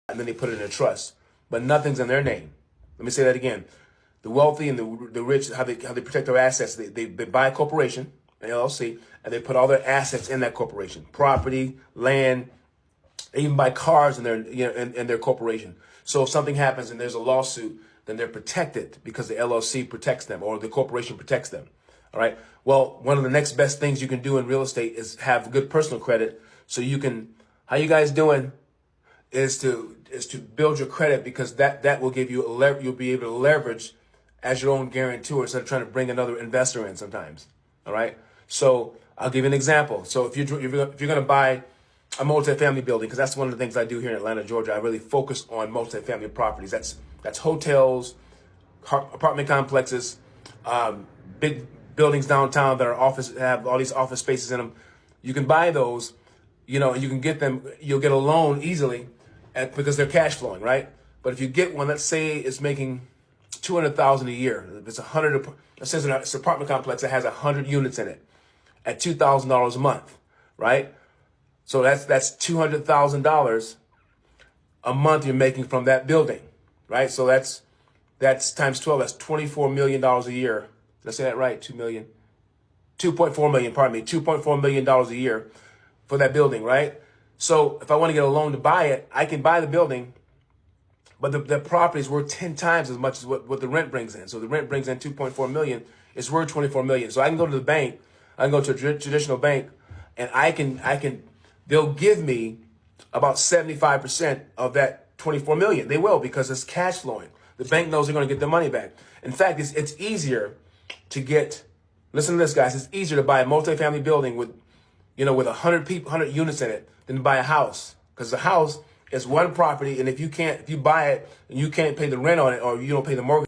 and then they put it in a trust, but nothing's in their name. Let me say that again. The wealthy and the rich, how they protect their assets, they buy a corporation, an LLC, and they put all their assets in that corporation, property, land. They even buy cars in their, in their corporation. So if something happens and there's a lawsuit, then they're protected because the LLC protects them or the corporation protects them. All right. Well, one of the next best things you can do in real estate is have good personal credit. So you can, how you guys doing? Is to build your credit, because that will give you you'll be able to leverage as your own guarantor instead of trying to bring another investor in sometimes. All right. So I'll give you an example. So if you're going to buy a multifamily building, because that's one of the things I do here in Atlanta, Georgia, I really focus on multifamily properties. That's hotels, apartment complexes, big buildings downtown that are have all these office spaces in them. You can buy those, and you can get them. You'll get a loan easily, because they're cash flowing, right? But if you get one, let's say it's making $200,000 a year. If it's it's an apartment complex that has 100 units in it, at $2,000 a month, right? So that's $200,000 a month you're making from that building, right? So that's times 12. That's $24 million a year. Did I say that right? 2 million, 2.4 million. Pardon me, $2.4 million a year for that building, right? So if I want to get a loan to buy it, I can buy the building, but the property is worth 10 times as much as what the rent brings in. So the rent brings in 2.4 million. It's worth 24 million. So I can go to the bank. I can go to a traditional bank, and they'll give me about 75% of that 24 million. They will, because it's cash flowing. The bank knows they're going to get their money back. In fact, it's easier to get, listen to this, guys, it's easier to buy a multifamily building with 100 people, 100 units in it than to buy a house. Because the house is one property, and if you buy it and you can't pay the rent on it, or you don't pay the mortgage,